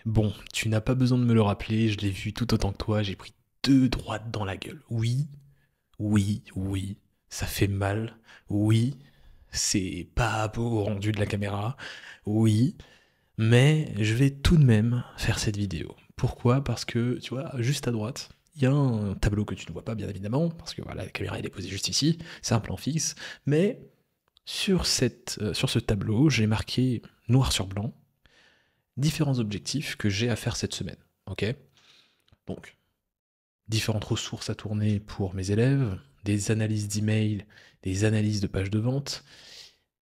Bon, tu n'as pas besoin de me le rappeler, je l'ai vu tout autant que toi, j'ai pris deux droites dans la gueule. Oui, oui, oui, ça fait mal. Oui, c'est pas beau au rendu de la caméra. Oui, mais je vais tout de même faire cette vidéo. Pourquoi? Parce que, tu vois, juste à droite, il y a un tableau que tu ne vois pas, bien évidemment, parce que voilà, la caméra elle est posée juste ici, c'est un plan fixe, mais sur ce tableau, j'ai marqué noir sur blanc différents objectifs que j'ai à faire cette semaine. Ok? Donc, différentes ressources à tourner pour mes élèves, des analyses d'email, des analyses de pages de vente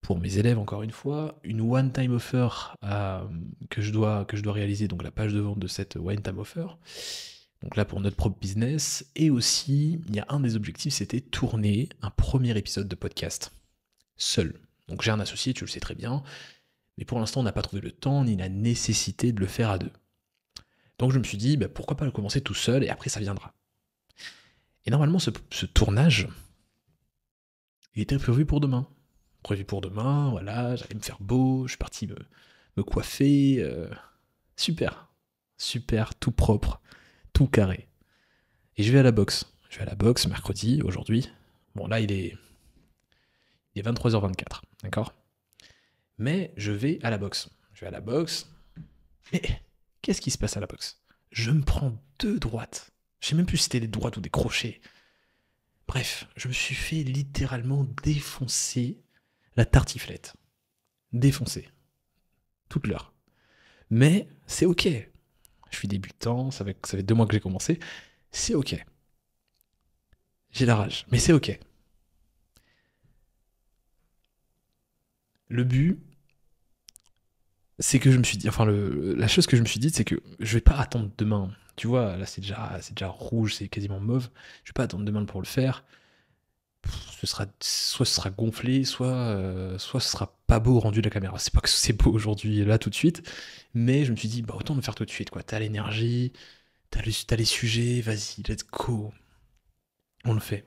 pour mes élèves encore une fois, une one-time offer que je dois réaliser, donc la page de vente de cette one-time offer, donc là pour notre propre business, et aussi il y a un des objectifs, c'était tourner un premier épisode de podcast seul. Donc j'ai un associé, tu le sais très bien, mais pour l'instant on n'a pas trouvé le temps ni la nécessité de le faire à deux. Donc je me suis dit, bah, pourquoi pas le commencer tout seul et après ça viendra. Et normalement, ce tournage, il était prévu pour demain. Prévu pour demain, voilà, j'allais me faire beau, je suis parti me coiffer. Super. Super, tout propre, tout carré. Et je vais à la boxe. Je vais à la boxe mercredi, aujourd'hui. Bon, là, il est 23h24, d'accord? Mais je vais à la boxe. Je vais à la boxe. Mais qu'est-ce qui se passe à la boxe? Je me prends deux droites. Je sais même plus si c'était des droites ou des crochets. Bref, je me suis fait littéralement défoncer la tartiflette. Défoncer. Toute l'heure. Mais c'est ok. Je suis débutant, ça fait 2 mois que j'ai commencé. C'est ok. J'ai la rage, mais c'est ok. Le but, c'est que je me suis dit, enfin, la chose que je me suis dit, c'est que je vais pas attendre demain. Tu vois, là, c'est déjà rouge, c'est quasiment mauve. Je vais pas attendre demain pour le faire. Soit ce sera gonflé, soit ce sera pas beau au rendu de la caméra. C'est pas que c'est beau aujourd'hui, là, tout de suite. Mais je me suis dit, bah, autant le faire tout de suite, quoi. T'as l'énergie, t'as les sujets, vas-y, let's go. On le fait.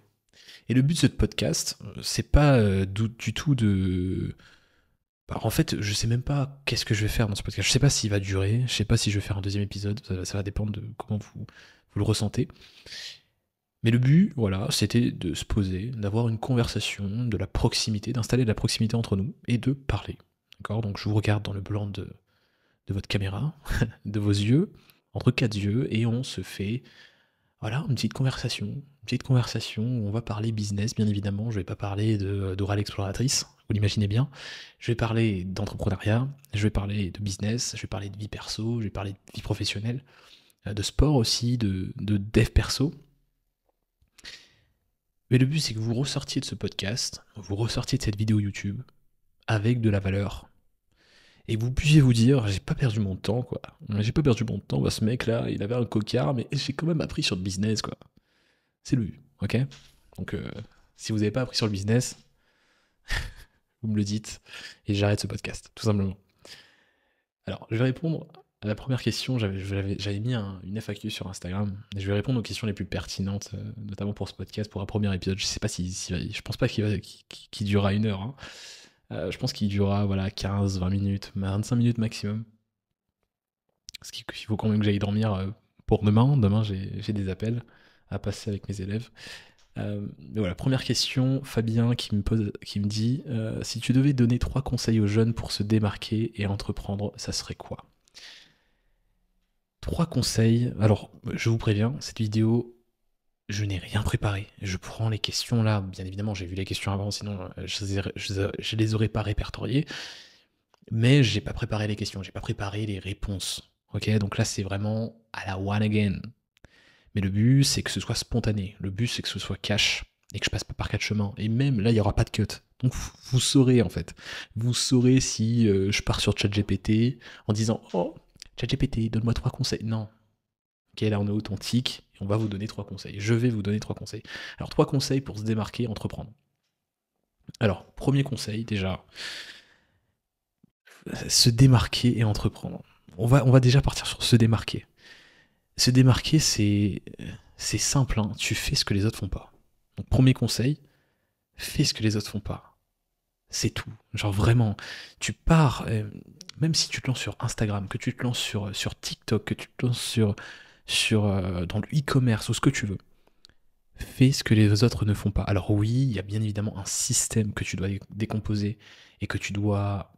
Et le but de ce podcast, c'est pas du tout de. Bah, en fait, je sais même pas qu'est-ce que je vais faire dans ce podcast. Je sais pas s'il va durer, je sais pas si je vais faire un deuxième épisode, ça va dépendre de comment vous le ressentez. Mais le but, voilà, c'était de se poser, d'avoir une conversation, de la proximité, d'installer de la proximité entre nous et de parler. D'accord? Donc je vous regarde dans le blanc de votre caméra, de vos yeux, entre quatre yeux, et on se fait voilà, une petite conversation. Une petite conversation où on va parler business, bien évidemment. Je vais pas parler d'oral exploratrice, vous l'imaginez bien. Je vais parler d'entrepreneuriat, je vais parler de business, je vais parler de vie perso, je vais parler de vie professionnelle, de sport aussi, de dev perso. Mais le but, c'est que vous ressortiez de ce podcast, vous ressortiez de cette vidéo YouTube avec de la valeur. Et vous puissiez vous dire, j'ai pas perdu mon temps, quoi. J'ai pas perdu mon temps, bah, ce mec-là, il avait un cocard, mais j'ai quand même appris sur le business, quoi. C'est le but, ok? Donc, si vous n'avez pas appris sur le business, vous me le dites et j'arrête ce podcast, tout simplement. Alors, je vais répondre à la première question. J'avais mis une FAQ sur Instagram et je vais répondre aux questions les plus pertinentes, notamment pour ce podcast, pour un premier épisode. Je sais pas je pense pas qu'il durera 1 heure, hein. Je pense qu'il durera voilà 15, 20 minutes, 25 minutes maximum. Parce qu'il faut quand même que j'aille dormir pour demain. Demain, j'ai des appels à passer avec mes élèves. Mais voilà, première question, Fabien qui me dit si tu devais donner 3 conseils aux jeunes pour se démarquer et entreprendre, ça serait quoi? 3 conseils. Alors, je vous préviens, cette vidéo, je n'ai rien préparé. Je prends les questions là. Bien évidemment, j'ai vu les questions avant, sinon je les aurais pas répertoriées. Mais j'ai pas préparé les questions, j'ai pas préparé les réponses. Ok, donc là, c'est vraiment à la one again. Mais le but, c'est que ce soit spontané. Le but, c'est que ce soit cash et que je passe pas par 4 chemins. Et même là, il n'y aura pas de cut. Donc vous saurez en fait. Vous saurez si je pars sur ChatGPT en disant oh, ChatGPT, donne-moi 3 conseils. Non. Ok, là on est authentique et on va vous donner 3 conseils. Je vais vous donner 3 conseils. Alors 3 conseils pour se démarquer, entreprendre. Alors, premier conseil déjà, se démarquer et entreprendre. On va déjà partir sur se démarquer. Se démarquer, c'est simple, hein. Tu fais ce que les autres font pas. Donc premier conseil, fais ce que les autres font pas. C'est tout. Genre vraiment, tu pars, même si tu te lances sur Instagram, que tu te lances sur TikTok, que tu te lances dans le e-commerce ou ce que tu veux, fais ce que les autres ne font pas. Alors oui, il y a bien évidemment un système que tu dois décomposer et que tu dois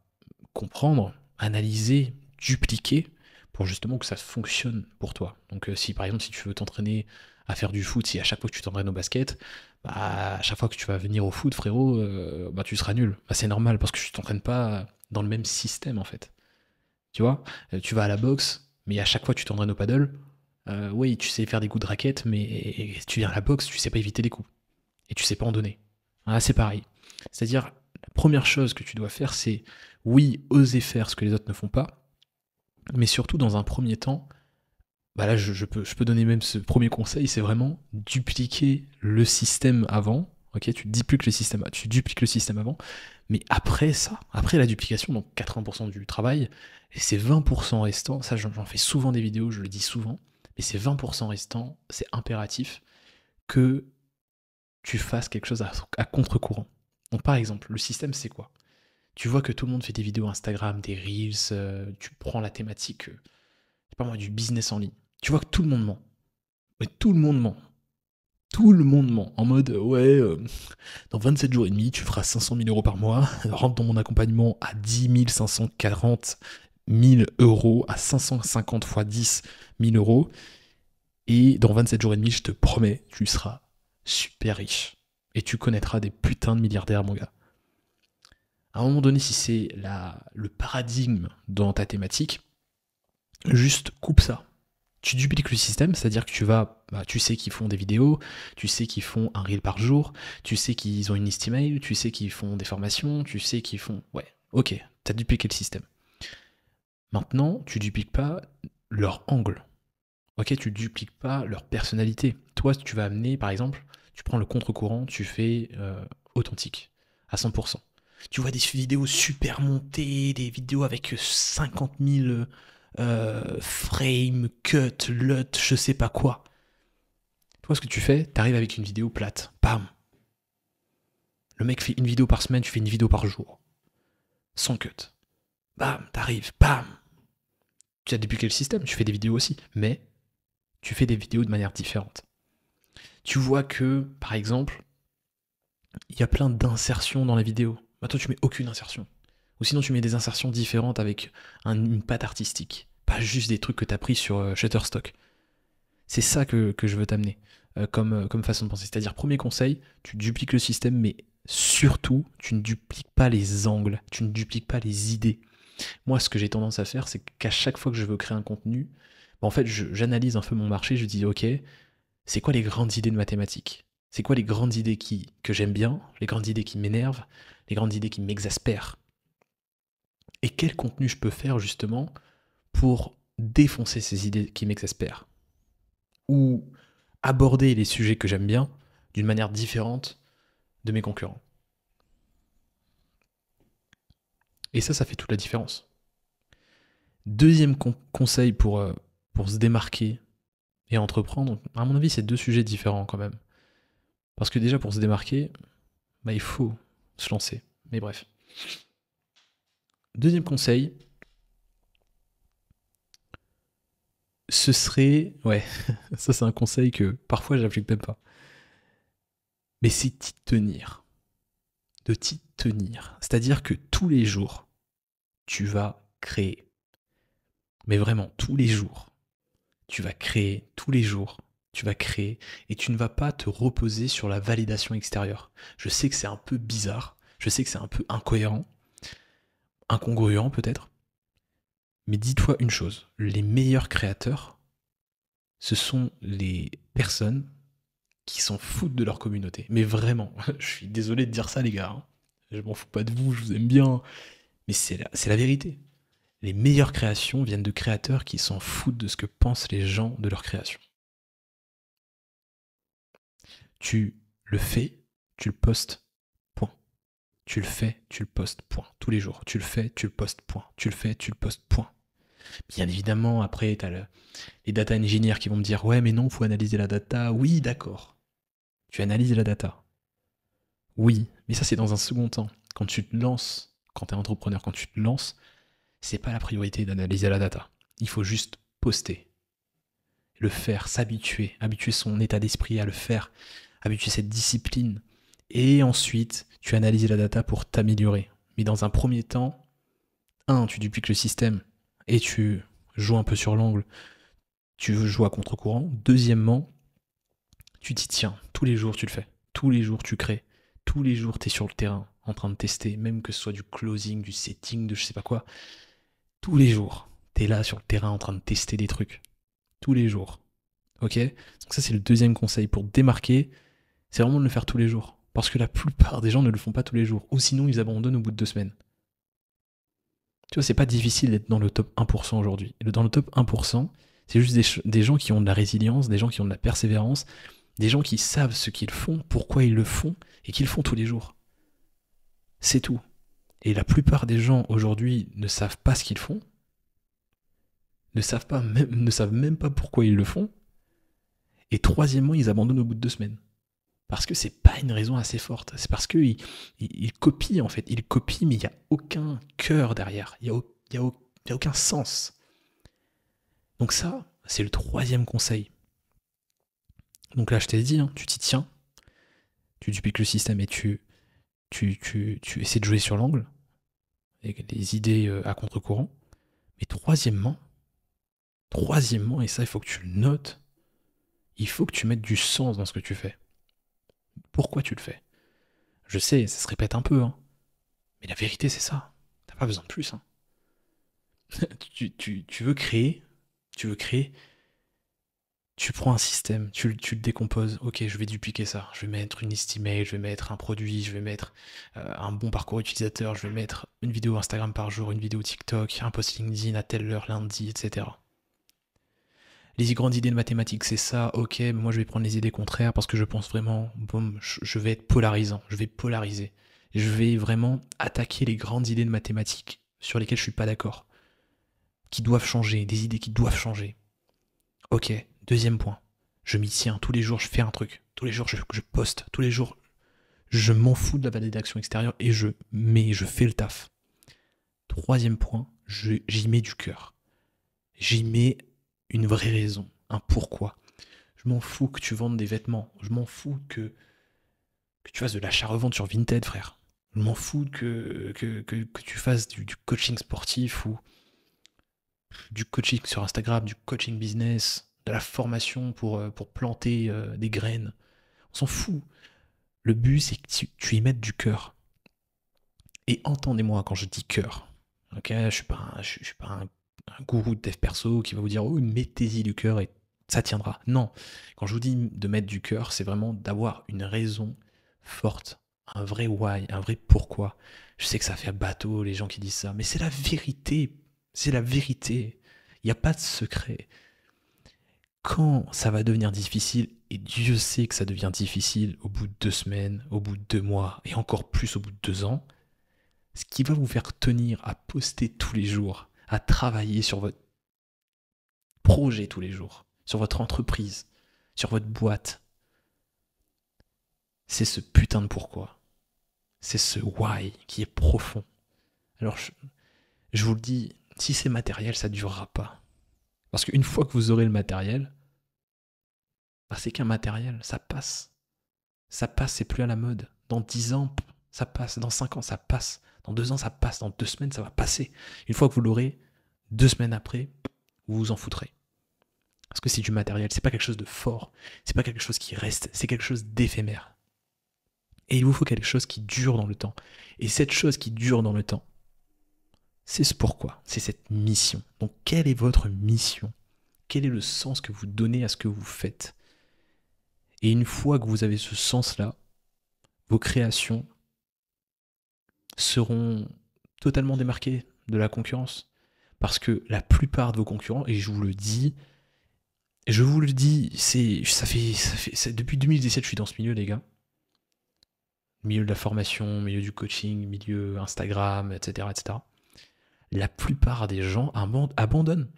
comprendre, analyser, dupliquer pour justement que ça fonctionne pour toi. Donc si par exemple si tu veux t'entraîner à faire du foot, si à chaque fois que tu t'entraînes au basket, bah, à chaque fois que tu vas venir au foot, frérot, bah, tu seras nul. Bah, c'est normal parce que tu t'entraînes pas dans le même système en fait. Tu vois. Tu vas à la boxe, mais à chaque fois que tu t'entraînes au paddle, oui, tu sais faire des coups de raquette, mais tu viens à la boxe, tu sais pas éviter les coups. Et tu sais pas en donner. Ah, c'est pareil. C'est-à-dire, la première chose que tu dois faire, c'est, oui, oser faire ce que les autres ne font pas, mais surtout, dans un premier temps, bah là, je peux donner même ce premier conseil, c'est vraiment dupliquer le système avant. Ok, tu dupliques le système avant, mais après ça, après la duplication, donc 80% du travail, et ces 20% restants, ça j'en fais souvent des vidéos, je le dis souvent, mais ces 20% restants, c'est impératif que tu fasses quelque chose à contre-courant. Donc par exemple, le système c'est quoi? Tu vois que tout le monde fait des vidéos Instagram, des Reels, tu prends la thématique, je sais pas moi, du business en ligne. Tu vois que tout le monde ment. Mais tout le monde ment. Tout le monde ment. En mode, ouais, dans 27 jours et demi, tu feras 500 000 euros par mois, rentre dans mon accompagnement à 10 540 000 euros, à 550 fois 10 000 euros, et dans 27 jours et demi, je te promets, tu seras super riche. Et tu connaîtras des putains de milliardaires, mon gars. À un moment donné, si c'est le paradigme dans ta thématique, juste coupe ça. Tu dupliques le système, c'est-à-dire que tu sais qu'ils font des vidéos, tu sais qu'ils font un reel par jour, tu sais qu'ils ont une liste email, tu sais qu'ils font des formations, tu sais qu'ils font... Ouais, ok, t'as dupliqué le système. Maintenant, tu dupliques pas leur angle. Ok, tu dupliques pas leur personnalité. Toi, tu vas amener, par exemple, tu prends le contre-courant, tu fais authentique, à 100%. Tu vois des vidéos super montées, des vidéos avec 50 000 frames, cut, LUT, je sais pas quoi. Toi, ce que tu fais, t'arrives avec une vidéo plate. Bam. Le mec fait une vidéo par semaine, tu fais une vidéo par jour. Sans cut. Bam, t'arrives, bam. Tu as dupliqué le système, tu fais des vidéos aussi. Mais tu fais des vidéos de manière différente. Tu vois que, par exemple, il y a plein d'insertions dans la vidéo. Bah toi, tu mets aucune insertion. Ou sinon, tu mets des insertions différentes avec une patte artistique. Pas juste des trucs que tu as pris sur Shutterstock. C'est ça que je veux t'amener comme façon de penser. C'est-à-dire, premier conseil, tu dupliques le système, mais surtout, tu ne dupliques pas les angles, tu ne dupliques pas les idées. Moi, ce que j'ai tendance à faire, c'est qu'à chaque fois que je veux créer un contenu, bah, en fait, j'analyse un peu mon marché, je dis, ok, c'est quoi les grandes idées de mathématiques? C'est quoi les grandes idées que j'aime bien, les grandes idées qui m'énervent, les grandes idées qui m'exaspèrent? Et quel contenu je peux faire justement pour défoncer ces idées qui m'exaspèrent? Ou aborder les sujets que j'aime bien d'une manière différente de mes concurrents. Et ça fait toute la différence. Deuxième conseil pour se démarquer et entreprendre, à mon avis, c'est deux sujets différents quand même. Parce que déjà, pour se démarquer, bah, il faut se lancer. Mais bref. Deuxième conseil, ce serait... Ouais, ça c'est un conseil que parfois j'applique même pas. Mais c'est t'y tenir. De t'y tenir. C'est-à-dire que tous les jours, tu vas créer. Mais vraiment, tous les jours. Tu vas créer, tous les jours. Tu vas créer et tu ne vas pas te reposer sur la validation extérieure. Je sais que c'est un peu bizarre, je sais que c'est un peu incohérent, incongruent peut-être, mais dis-toi une chose, les meilleurs créateurs, ce sont les personnes qui s'en foutent de leur communauté. Mais vraiment, je suis désolé de dire ça les gars, hein. Je m'en fous pas de vous, je vous aime bien, mais c'est la vérité. Les meilleures créations viennent de créateurs qui s'en foutent de ce que pensent les gens de leur création. Tu le fais, tu le postes, point. Tu le fais, tu le postes, point. Tous les jours. Tu le fais, tu le postes, point. Tu le fais, tu le postes, point. Bien évidemment, après, tu as les data engineers qui vont me dire, ouais, mais non, faut analyser la data. Oui, d'accord. Tu analyses la data. Oui, mais ça, c'est dans un second temps. quand tu te lances, quand tu es entrepreneur, quand tu te lances, c'est pas la priorité d'analyser la data. Il faut juste poster, le faire, s'habituer, habituer son état d'esprit à le faire, habituer cette discipline. Et ensuite, tu analyses la data pour t'améliorer. Mais dans un premier temps, tu dupliques le système et tu joues un peu sur l'angle. Tu joues à contre-courant. Deuxièmement, tu t'y tiens. Tous les jours, tu le fais. Tous les jours, tu crées. Tous les jours, tu es sur le terrain en train de tester, même que ce soit du closing, du setting, de je sais pas quoi. Tous les jours, tu es là sur le terrain en train de tester des trucs. Tous les jours. Ok ? Donc ça, c'est le deuxième conseil. Pour te démarquer, c'est vraiment de le faire tous les jours. Parce que la plupart des gens ne le font pas tous les jours. Ou sinon, ils abandonnent au bout de 2 semaines. Tu vois, c'est pas difficile d'être dans le top 1% aujourd'hui. Dans le top 1%, c'est juste des gens qui ont de la résilience, des gens qui ont de la persévérance, des gens qui savent ce qu'ils font, pourquoi ils le font, et qu'ils le font tous les jours. C'est tout. Et la plupart des gens aujourd'hui ne savent pas ce qu'ils font, ne savent même pas pourquoi ils le font, et troisièmement, ils abandonnent au bout de 2 semaines. Parce que c'est pas une raison assez forte. C'est parce qu'ils copient en fait. Ils copient, mais il n'y a aucun cœur derrière. Il n'y a aucun sens. Donc ça, c'est le troisième conseil. Donc là, je t'ai dit, tu t'y tiens. Tu dupliques le système et tu essaies de jouer sur l'angle. Avec les idées à contre-courant. Mais troisièmement, et ça, il faut que tu le notes, il faut que tu mettes du sens dans ce que tu fais. Pourquoi tu le fais ? Je sais, ça se répète un peu, mais la vérité, c'est ça. T'as pas besoin de plus. Tu veux créer, tu prends un système, tu le décomposes. Ok, je vais dupliquer ça. Je vais mettre une liste email, je vais mettre un produit, je vais mettre un bon parcours utilisateur, je vais mettre une vidéo Instagram par jour, une vidéo TikTok, un post LinkedIn à telle heure lundi, etc. Les grandes idées de mathématiques, c'est ça, ok, mais moi je vais prendre les idées contraires parce que je pense vraiment, boum, je vais être polarisant, je vais polariser. Je vais vraiment attaquer les grandes idées de mathématiques sur lesquelles je suis pas d'accord, qui doivent changer, des idées qui doivent changer. Ok, deuxième point, je m'y tiens, tous les jours je fais un truc, tous les jours je poste, tous les jours je m'en fous de la validation extérieure et je fais le taf. Troisième point, j'y mets du cœur. J'y mets une vraie raison, un pourquoi. Je m'en fous que tu vendes des vêtements. Je m'en fous que tu fasses de l'achat-revente sur Vinted, frère. Je m'en fous que tu fasses du coaching sportif ou du coaching sur Instagram, du coaching business, de la formation pour planter des graines. On s'en fout. Le but, c'est que tu y mettes du cœur. Et entendez-moi quand je dis cœur. Ok, je suis pas un gourou de dev perso qui va vous dire oh mettez-y du cœur et ça tiendra. Non, quand je vous dis de mettre du cœur, c'est vraiment d'avoir une raison forte, un vrai why, un vrai pourquoi. Je sais que ça fait bateau les gens qui disent ça, mais c'est la vérité. C'est la vérité. Il n'y a pas de secret. Quand ça va devenir difficile, et Dieu sait que ça devient difficile au bout de 2 semaines, au bout de 2 mois, et encore plus au bout de 2 ans, ce qui va vous faire tenir à poster tous les jours, à travailler sur votre projet tous les jours, sur votre entreprise, sur votre boîte, c'est ce putain de pourquoi. C'est ce why qui est profond. Alors, je vous le dis, si c'est matériel, ça ne durera pas. Parce qu'une fois que vous aurez le matériel, c'est qu'un matériel, ça passe. Ça passe, c'est plus à la mode. Dans 10 ans, ça passe. Dans 5 ans, ça passe. Dans 2 ans, ça passe. Dans 2 semaines, ça va passer. Une fois que vous l'aurez, 2 semaines après, vous vous en foutrez. Parce que c'est du matériel, c'est pas quelque chose de fort, c'est pas quelque chose qui reste, c'est quelque chose d'éphémère. Et il vous faut quelque chose qui dure dans le temps. Et cette chose qui dure dans le temps, c'est ce pourquoi, c'est cette mission. Donc quelle est votre mission ? Quel est le sens que vous donnez à ce que vous faites ? Et une fois que vous avez ce sens-là, vos créations seront totalement démarquées de la concurrence. Parce que la plupart de vos concurrents, et je vous le dis, depuis 2017, je suis dans ce milieu, les gars. Milieu de la formation, milieu du coaching, milieu Instagram, etc., etc. La plupart des gens abandonnent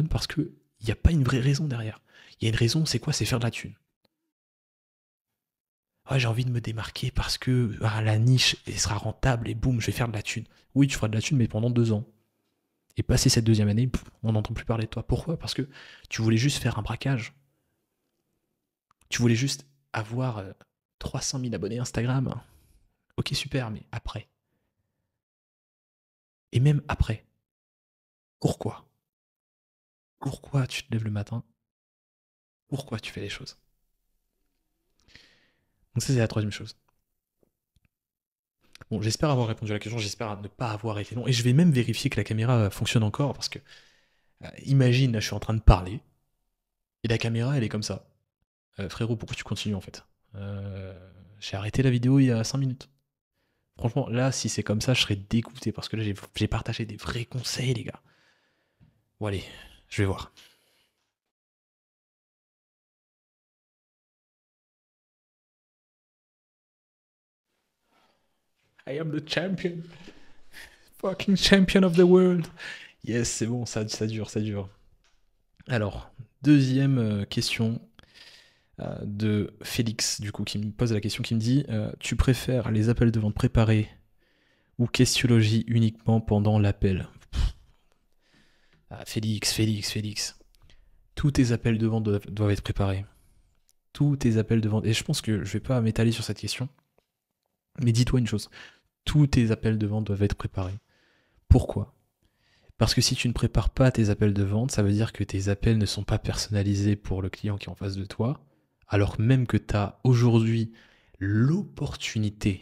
parce qu'il n'y a pas une vraie raison derrière. Il y a une raison, c'est quoi ? C'est faire de la thune. Ah, j'ai envie de me démarquer parce que la niche elle sera rentable et boum, je vais faire de la thune. Oui, tu feras de la thune, mais pendant 2 ans. Et passé cette deuxième année, on n'entend plus parler de toi. Pourquoi? Parce que tu voulais juste faire un braquage. Tu voulais juste avoir 300 000 abonnés Instagram. Ok, super, mais après. Et même après, pourquoi? Pourquoi tu te lèves le matin? Pourquoi tu fais les choses? Donc ça, c'est la troisième chose. Bon, j'espère avoir répondu à la question, j'espère ne pas avoir été long. Et je vais même vérifier que la caméra fonctionne encore, parce que, imagine, là, je suis en train de parler, et la caméra, elle est comme ça. Frérot, pourquoi tu continues, en fait? Euh, j'ai arrêté la vidéo il y a 5 minutes. Franchement, là, si c'est comme ça, je serais dégoûté, parce que là, j'ai partagé des vrais conseils, les gars. Bon, allez, je vais voir. I am the champion. Fucking champion of the world. Yes, c'est bon, ça dure, ça dure. Alors, deuxième question de Félix, du coup, qui me pose la question, qui me dit tu préfères les appels de vente préparés ou questiologie uniquement pendant l'appel? Félix. Tous tes appels de vente doivent être préparés. Tous tes appels de vente. Et je pense que je vais pas m'étaler sur cette question. Mais dis-toi une chose. Tous tes appels de vente doivent être préparés. Pourquoi? Parce que si tu ne prépares pas tes appels de vente, ça veut dire que tes appels ne sont pas personnalisés pour le client qui est en face de toi, alors même que tu as aujourd'hui l'opportunité,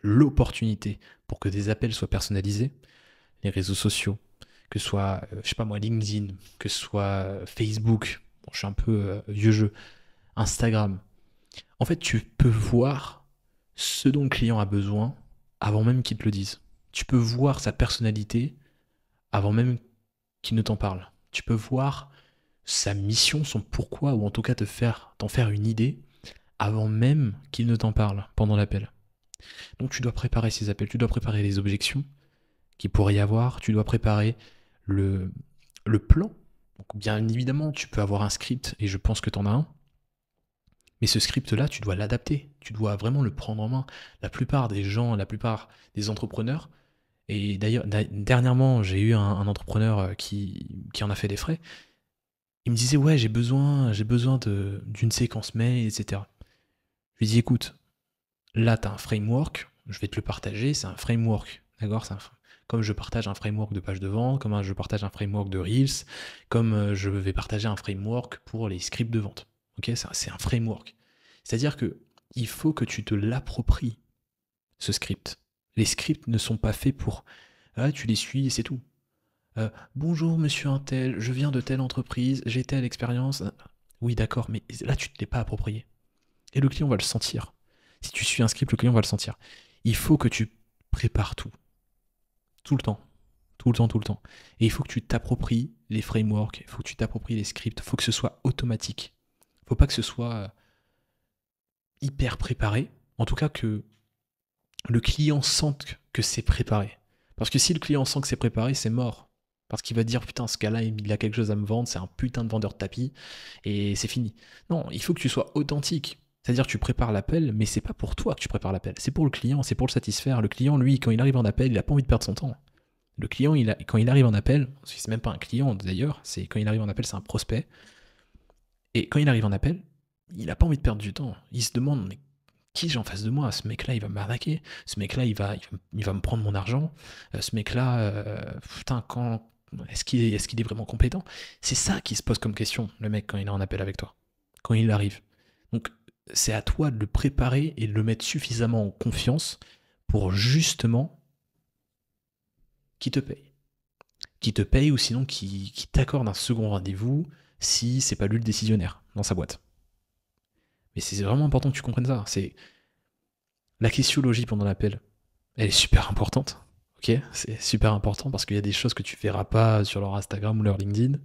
pour que tes appels soient personnalisés, les réseaux sociaux, que ce soit, je sais pas moi, LinkedIn, que ce soit Facebook, bon, je suis un peu vieux jeu, Instagram. En fait, tu peux voir ce dont le client a besoin avant même qu'il te le dise. Tu peux voir sa personnalité avant même qu'il ne t'en parle. Tu peux voir sa mission, son pourquoi, ou en tout cas t'en faire une idée avant même qu'il ne t'en parle pendant l'appel. Donc tu dois préparer ces appels, tu dois préparer les objections qu'il pourrait y avoir, tu dois préparer le, le plan. Donc bien évidemment, tu peux avoir un script, et je pense que tu en as un, mais ce script-là, tu dois l'adapter, tu dois vraiment le prendre en main. La plupart des gens, la plupart des entrepreneurs, et d'ailleurs, dernièrement, j'ai eu un entrepreneur qui en a fait des frais. Il me disait, ouais, j'ai besoin d'une séquence mail, etc. Je lui dis, écoute, là, tu as un framework, je vais te le partager, c'est un framework, d'accord? Comme je partage un framework de page de vente, comme je partage un framework de Reels, comme je vais partager un framework pour les scripts de vente. Ok, c'est un framework. C'est-à-dire que il faut que tu te l'appropries, ce script. Les scripts ne sont pas faits pour tu les suis et c'est tout. Bonjour monsieur Untel, je viens de telle entreprise, j'ai telle expérience. Oui, d'accord, mais là tu ne te l'es pas approprié. Et le client va le sentir. Si tu suis un script, le client va le sentir. Il faut que tu prépares tout. Tout le temps. Tout le temps, tout le temps. Et il faut que tu t'appropries les frameworks, il faut que tu t'appropries les scripts, il faut que ce soit automatique. Il ne faut pas que ce soit hyper préparé. En tout cas, que le client sente que c'est préparé. Parce que si le client sent que c'est préparé, c'est mort. Parce qu'il va dire putain, ce gars-là, il a quelque chose à me vendre, c'est un putain de vendeur de tapis, et c'est fini. Non, il faut que tu sois authentique. C'est-à-dire que tu prépares l'appel, mais c'est pas pour toi que tu prépares l'appel, c'est pour le client, c'est pour le satisfaire. Le client, lui, quand il arrive en appel, il a pas envie de perdre son temps. Le client, quand il arrive en appel, c'est même pas un client d'ailleurs, c'est quand il arrive en appel, c'est un prospect. Et quand il arrive en appel, il a pas envie de perdre du temps. Il se demande, mais qui j'ai en face de moi? Ce mec-là, il va m'arnaquer. Ce mec-là, il va me prendre mon argent. Ce mec-là, putain, est-ce qu'il est vraiment compétent? C'est ça qui se pose comme question, le mec, quand il est en appel avec toi, quand il arrive. Donc, c'est à toi de le préparer et de le mettre suffisamment en confiance pour justement qu'il te paye. Qu'il te paye ou sinon qu'il t'accorde un second rendez-vous si c'est pas lui le décisionnaire dans sa boîte. Mais c'est vraiment important que tu comprennes ça. C'est la questiologie pendant l'appel. Elle est super importante. Ok, c'est super important parce qu'il y a des choses que tu verras pas sur leur Instagram ou leur LinkedIn.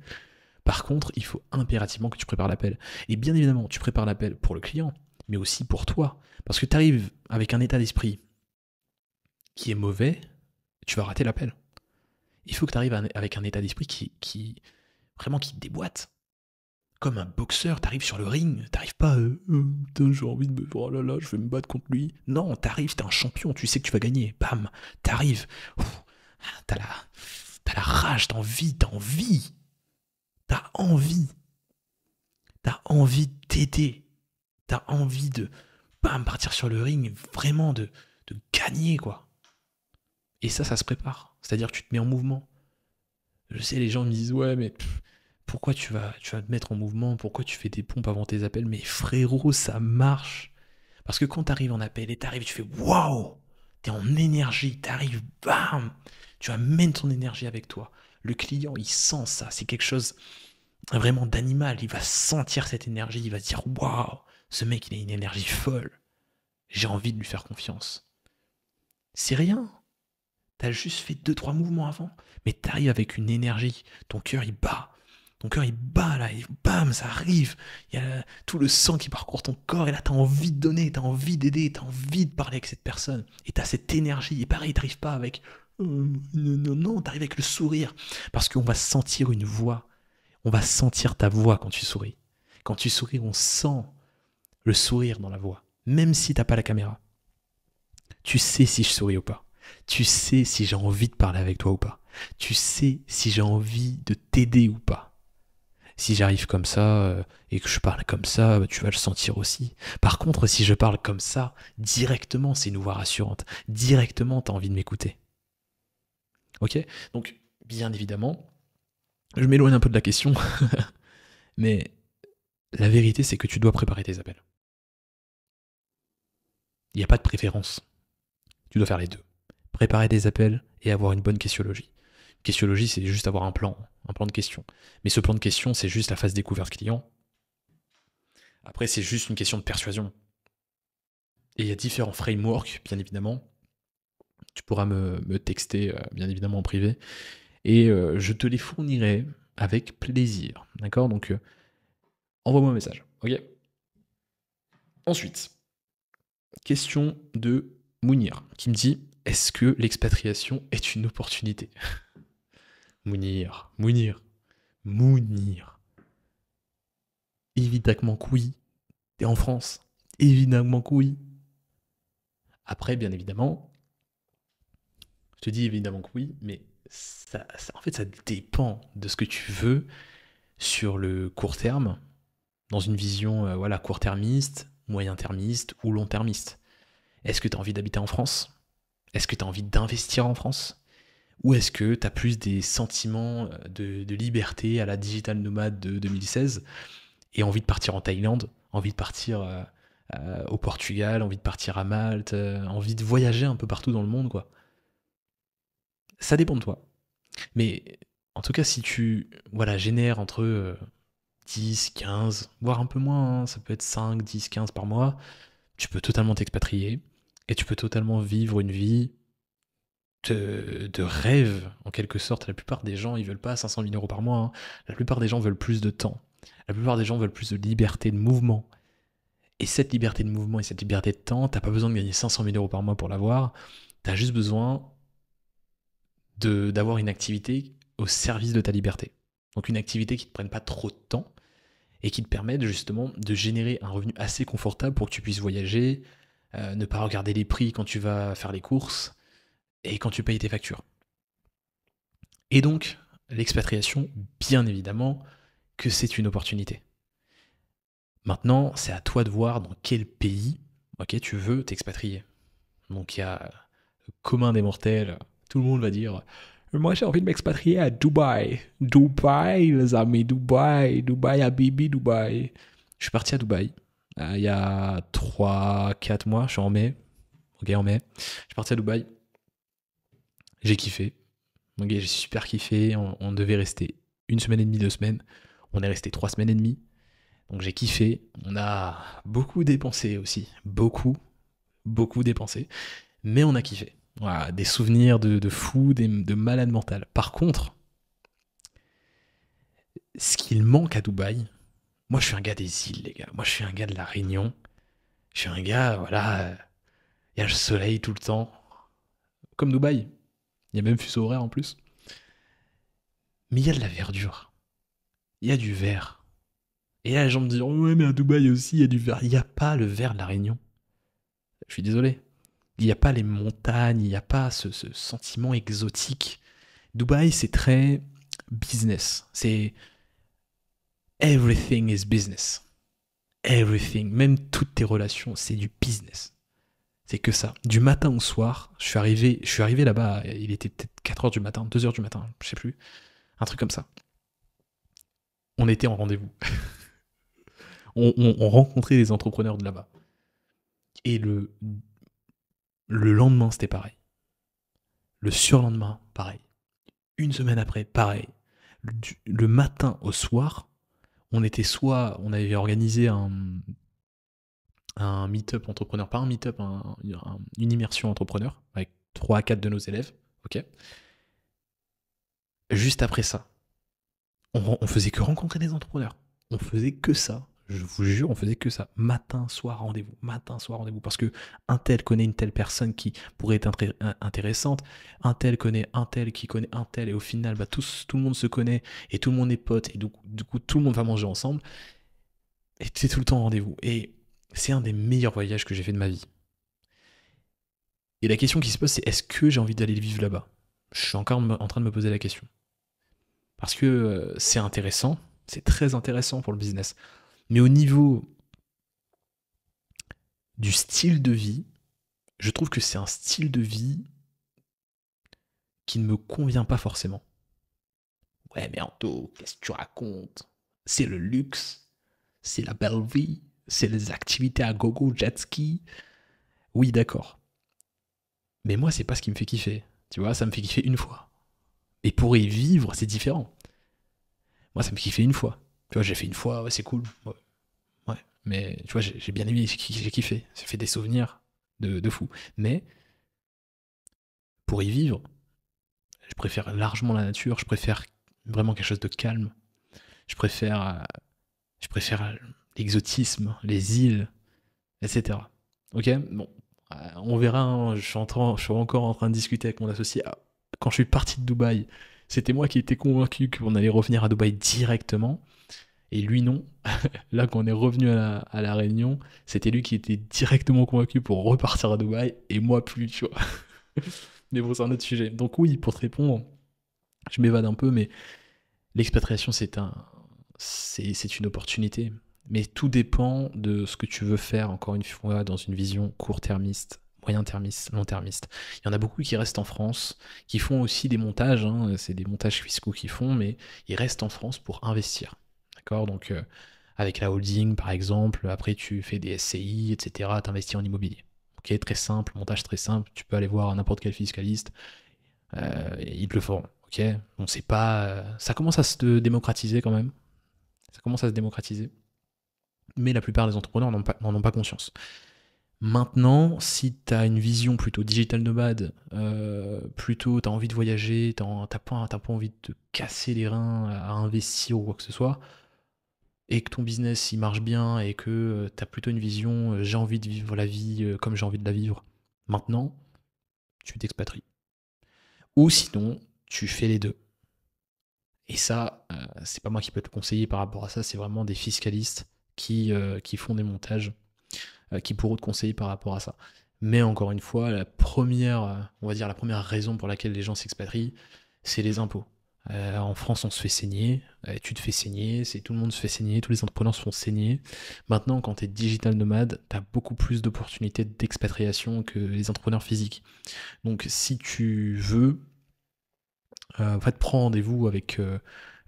Par contre, il faut impérativement que tu prépares l'appel. Et bien évidemment, tu prépares l'appel pour le client, mais aussi pour toi. Parce que tu arrives avec un état d'esprit qui est mauvais, tu vas rater l'appel. Il faut que tu arrives avec un état d'esprit qui vraiment qui déboîte. comme un boxeur, t'arrives sur le ring, t'arrives pas, putain, j'ai envie de me, oh là là, je vais me battre contre lui. Non, t'arrives, t'es un champion, tu sais que tu vas gagner. Bam, t'arrives, t'as la, t'as la rage, t'as envie, t'as envie de t'aider, t'as envie de, bam, partir sur le ring, vraiment de gagner, quoi. Et ça se prépare. C'est-à-dire que tu te mets en mouvement. Je sais, les gens me disent, ouais, mais pourquoi tu vas te mettre en mouvement? Pourquoi tu fais des pompes avant tes appels? Mais frérot, ça marche. Parce que quand t'arrives en appel et t'arrives, tu fais waouh! T'es en énergie, t'arrives, bam! Tu amènes ton énergie avec toi. Le client, il sent ça. C'est quelque chose vraiment d'animal. Il va sentir cette énergie. Il va se dire waouh! Ce mec, il a une énergie folle. J'ai envie de lui faire confiance. C'est rien. T'as juste fait deux trois mouvements avant, mais t'arrives avec une énergie. Ton cœur, il bat. Ton cœur, il bat là, et bam, ça arrive. Il y a tout le sang qui parcourt ton corps, et là, t'as envie de donner, t'as envie d'aider, t'as envie de parler avec cette personne. Et t'as cette énergie. Et pareil, t'arrives pas avec non, t'arrives avec le sourire. Parce qu'on va sentir une voix. On va sentir ta voix quand tu souris. Quand tu souris, on sent le sourire dans la voix. Même si t'as pas la caméra. Tu sais si je souris ou pas. Tu sais si j'ai envie de parler avec toi ou pas. Tu sais si j'ai envie de t'aider ou pas. Si j'arrive comme ça et que je parle comme ça, tu vas le sentir aussi. Par contre, si je parle comme ça, directement, c'est une voix rassurante. Directement, tu as envie de m'écouter. Ok? Donc, bien évidemment, je m'éloigne un peu de la question, mais la vérité, c'est que tu dois préparer tes appels. Il n'y a pas de préférence. Tu dois faire les deux. Préparer des appels et avoir une bonne questiologie. Questiologie, c'est juste avoir un plan de questions. Mais ce plan de questions, c'est juste la phase découverte client. Après, c'est juste une question de persuasion. Et il y a différents frameworks, bien évidemment. Tu pourras me texter, bien évidemment, en privé. Et je te les fournirai avec plaisir. D'accord? Donc, envoie-moi un message. Ok? Ensuite, question de Mounir, qui me dit, est-ce que l'expatriation est une opportunité? Mounir. Évidemment que oui. T'es en France. Évidemment que oui. Après, bien évidemment, je te dis évidemment que oui, mais en fait, ça dépend de ce que tu veux sur le court terme, dans une vision voilà, court-termiste, moyen-termiste ou long-termiste. Est-ce que tu as envie d'habiter en France? Est-ce que tu as envie d'investir en France? Ou est-ce que tu as plus des sentiments de liberté à la digital nomade de 2016 et envie de partir en Thaïlande, envie de partir au Portugal, envie de partir à Malte, envie de voyager un peu partout dans le monde, quoi. Ça dépend de toi. Mais en tout cas, si tu voilà, génères entre 10, 15, voire un peu moins, hein, ça peut être 5, 10, 15 par mois, tu peux totalement t'expatrier et tu peux totalement vivre une vie de rêve, en quelque sorte. La plupart des gens, ils veulent pas 500 000 euros par mois, hein. La plupart des gens veulent plus de temps. La plupart des gens veulent plus de liberté de mouvement. Et cette liberté de mouvement et cette liberté de temps, t'as pas besoin de gagner 500 000 euros par mois pour l'avoir. T'as juste besoin d'avoir une activité au service de ta liberté. Donc une activité qui ne te prenne pas trop de temps et qui te permette justement de générer un revenu assez confortable pour que tu puisses voyager, ne pas regarder les prix quand tu vas faire les courses et quand tu payes tes factures. Et donc, l'expatriation, bien évidemment, que c'est une opportunité. Maintenant, c'est à toi de voir dans quel pays tu veux t'expatrier. Donc il y a le commun des mortels, tout le monde va dire moi j'ai envie de m'expatrier à Dubaï. Dubaï, les amis, Dubaï, Dubaï, Habibi, Dubaï. Je suis parti à Dubaï il y a 3-4 mois, je suis en mai. Ok, en mai. Je suis parti à Dubaï. J'ai kiffé. Ok, j'ai super kiffé. On devait rester 1 semaine et demie, 2 semaines. On est resté 3 semaines et demie. Donc j'ai kiffé. On a beaucoup dépensé aussi. Beaucoup dépensé. Mais on a kiffé. Voilà, des souvenirs de fou, de malade mental. Par contre, ce qu'il manque à Dubaï, moi je suis un gars des îles, les gars. Moi je suis un gars de la Réunion. Je suis un gars, voilà, il y a le soleil tout le temps. Comme Dubaï. Il y a même fuseau horaire en plus. Mais il y a de la verdure. Il y a du vert. Et là, les gens me disent, oh ouais, mais à Dubaï aussi, il y a du verre. Il n'y a pas le verre de la Réunion. Je suis désolé. Il n'y a pas les montagnes, il n'y a pas ce sentiment exotique. Dubaï, c'est très business. C'est everything is business. Everything, même toutes tes relations, c'est du business. C'est que ça. Du matin au soir, je suis arrivé là-bas, il était peut-être 4 heures du matin, 2 heures du matin, je sais plus. Un truc comme ça. On était en rendez-vous. On rencontrait les entrepreneurs de là-bas. Et le lendemain, c'était pareil. Le surlendemain, pareil. Une semaine après, pareil. Le matin au soir, on avait organisé un meet-up entrepreneur, pas un meet-up, une immersion entrepreneur, avec 3 à 4 de nos élèves, ok. Juste après ça, on faisait que rencontrer des entrepreneurs. On faisait que ça. Je vous jure, on faisait que ça. Matin, soir, rendez-vous. Matin, soir, rendez-vous. Parce que un tel connaît une telle personne qui pourrait être intéressante. Un tel connaît un tel qui connaît un tel. Et au final, bah, tout le monde se connaît. Et tout le monde est pote. Et du coup, tout le monde va manger ensemble. Et c'est tout le temps rendez-vous. Et c'est un des meilleurs voyages que j'ai fait de ma vie. Et la question qui se pose, c'est est-ce que j'ai envie d'aller vivre là-bas? Je suis encore en train de me poser la question. Parce que c'est intéressant. C'est très intéressant pour le business. Mais au niveau du style de vie, je trouve que c'est un style de vie qui ne me convient pas forcément. Ouais, mais Anto, qu'est-ce que tu racontes? C'est le luxe, c'est la belle vie, c'est les activités à gogo, jet ski. Oui, d'accord. Mais moi, c'est pas ce qui me fait kiffer. Tu vois, ça me fait kiffer une fois. Et pour y vivre, c'est différent. Moi, ça me kiffait une fois. Tu vois, j'ai fait une fois, ouais, c'est cool. Ouais. Ouais. Mais tu vois, j'ai bien aimé, j'ai kiffé. J'ai fait des souvenirs de fou. Mais pour y vivre, je préfère largement la nature, je préfère vraiment quelque chose de calme. Je préfère, l'exotisme, les îles, etc. Ok. Bon, on verra, hein. Je suis encore en train de discuter avec mon associé. Ah, quand je suis parti de Dubaï, c'était moi qui étais convaincu qu'on allait revenir à Dubaï directement. Et lui, non. Là, quand on est revenu à la Réunion, c'était lui qui était directement convaincu pour repartir à Dubaï, et moi plus, tu vois. Mais bon, c'est un autre sujet. Donc oui, pour te répondre, je m'évade un peu, mais l'expatriation, c'est une opportunité. Mais tout dépend de ce que tu veux faire, encore une fois, dans une vision court-termiste, moyen-termiste, long-termiste. Il y en a beaucoup qui restent en France, qui font aussi des montages, hein, c'est des montages fiscaux qu'ils font, mais ils restent en France pour investir. D'accord. Donc, avec la holding, par exemple, après tu fais des SCI, etc., tu investis en immobilier. Ok, très simple, montage très simple, tu peux aller voir n'importe quel fiscaliste, ils te le feront. Ok, on sait pas, ça commence à se démocratiser quand même, ça commence à se démocratiser, mais la plupart des entrepreneurs n'en ont pas conscience. Maintenant, si tu as une vision plutôt digital nomade, plutôt tu as envie de voyager, t'as pas envie de te casser les reins à investir ou quoi que ce soit, et que ton business il marche bien et que tu as plutôt une vision j'ai envie de vivre la vie comme j'ai envie de la vivre maintenant, tu t'expatries. Ou sinon, tu fais les deux. Et ça, c'est pas moi qui peux te conseiller par rapport à ça, c'est vraiment des fiscalistes qui font des montages, qui pourront te conseiller par rapport à ça. Mais encore une fois, on va dire la première raison pour laquelle les gens s'expatrient, c'est les impôts. En France, on se fait saigner, tu te fais saigner, tout le monde se fait saigner, tous les entrepreneurs se font saigner. Maintenant, quand tu es digital nomade, tu as beaucoup plus d'opportunités d'expatriation que les entrepreneurs physiques. Donc, si tu veux, en fait, prends rendez-vous avec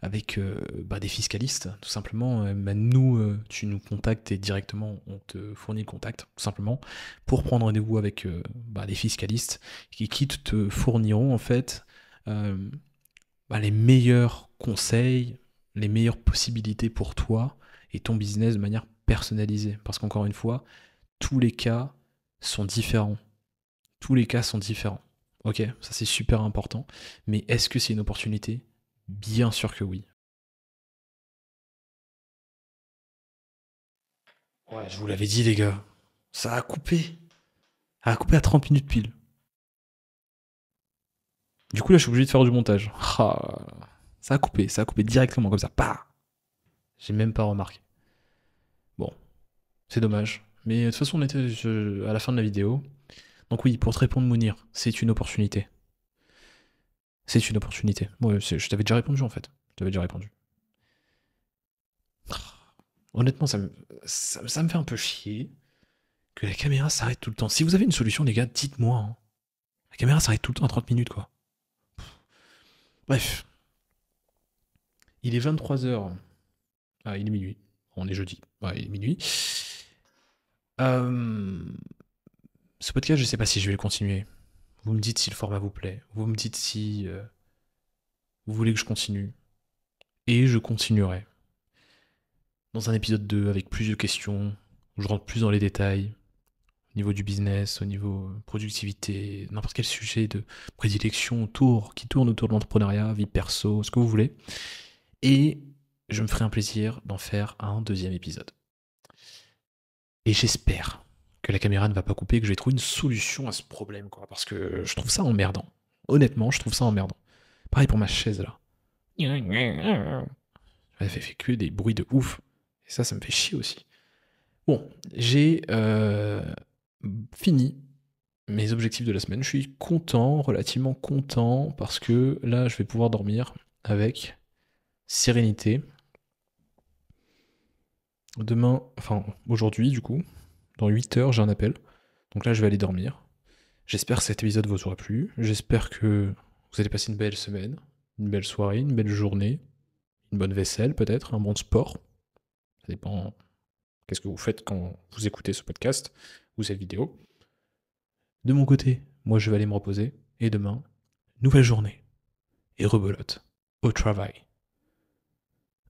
des fiscalistes, tout simplement. Nous, tu nous contactes et directement, on te fournit le contact, tout simplement, pour prendre rendez-vous avec des fiscalistes qui te fourniront, en fait, euh, les meilleurs conseils, les meilleures possibilités pour toi et ton business de manière personnalisée. Parce qu'encore une fois, tous les cas sont différents. Tous les cas sont différents. Ok, ça c'est super important. Mais est-ce que c'est une opportunité? Bien sûr que oui. Ouais, je vous l'avais dit les gars. Ça a coupé. Ça a coupé à 30 minutes pile. Du coup là je suis obligé de faire du montage. Ah, ça a coupé directement comme ça. Bah, j'ai même pas remarqué. C'est dommage. Mais de toute façon, on était à la fin de la vidéo. Donc oui, pour te répondre, Mounir, c'est une opportunité. C'est une opportunité. Moi, je t'avais déjà répondu en fait. Je t'avais déjà répondu. Honnêtement, ça me fait un peu chier que la caméra s'arrête tout le temps. Si vous avez une solution, les gars, dites-moi. Hein. La caméra s'arrête tout le temps à 30 minutes, quoi. Bref. Il est 23h. Ah, il est minuit. On est jeudi. Ouais, il est minuit. Ce podcast, je sais pas si je vais le continuer. Vous me dites si le format vous plaît. Vous me dites si vous voulez que je continue. Et je continuerai. Dans un épisode 2 avec plus de questions, où je rentre plus dans les détails, au niveau du business, au niveau productivité, n'importe quel sujet de prédilection qui tourne autour de l'entrepreneuriat, vie perso, ce que vous voulez. Et je me ferai un plaisir d'en faire un deuxième épisode. Et j'espère que la caméra ne va pas couper, que je vais trouver une solution à ce problème, quoi, parce que je trouve ça emmerdant. Honnêtement, je trouve ça emmerdant. Pareil pour ma chaise, là. Elle fait que des bruits de ouf. Et ça me fait chier aussi. Bon, j'ai fini mes objectifs de la semaine. Je suis content, relativement content, parce que là, je vais pouvoir dormir avec sérénité. Demain, enfin aujourd'hui du coup, dans 8 heures, j'ai un appel. Donc là, je vais aller dormir. J'espère que cet épisode vous aura plu. J'espère que vous allez passer une belle semaine, une belle soirée, une belle journée, une bonne vaisselle peut-être, un bon sport. Ça dépend qu'est-ce que vous faites quand vous écoutez ce podcast ou cette vidéo. De mon côté, moi je vais aller me reposer. Et demain, nouvelle journée. Et rebelote. Au travail.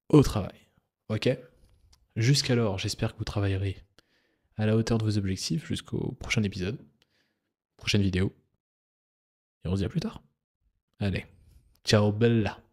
Au travail. Ok ? Jusqu'alors, j'espère que vous travaillerez à la hauteur de vos objectifs jusqu'au prochain épisode, prochaine vidéo. Et on se dit à plus tard. Allez, ciao bella.